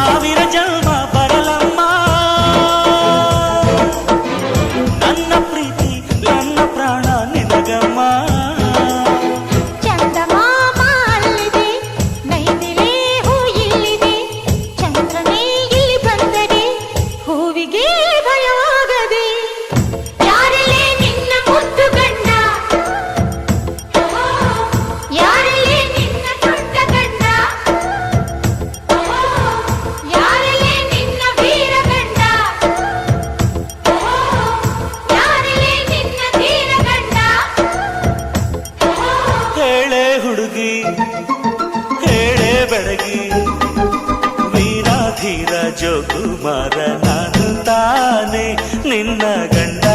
ಸಾವಿರ ಜನ್ಮ ಬರಲಮ್ಮ ನನ್ನ ಪ್ರೀತಿ ನನ್ನ ಪ್ರಾಣ ನಿನಗಮ್ಮ. ಚಂದಮಾಮ ಅಲ್ಲಿದೆ, ನೈದಿಲೆ ಹೂ ಇಲ್ಲಿದೆ, ಚಂದ್ರನೇ ಇಲ್ಲಿ ಬಂದರೆ ಹೂವಿಗೆ ಭಯವಾಗದೆ. ಯಾರಲ್ಲೇ ನಿನ್ನ ಮುದ್ದು ಗಂಡ, ಯಾರಲ್ಲೇ ನಿನ್ನ ದೊಡ್ಡ ಗಂಡ, ಯಾರಲ್ಲೇ ನಿನ್ನ ವೀರ ಗಂಡ, ಯಾರಲ್ಲೇ ನಿನ್ನ ಧೀರ ಗಂಡ. ಹೇಳೆ ಹುಡುಗಿ ಹೇಳೆ ಬೆಳಗಿ, ವೀರಾಧೀರ ಜೋಕುಮಾರ ನಾನು ತಾನೆ ನಿನ್ನ ಗಂಡ.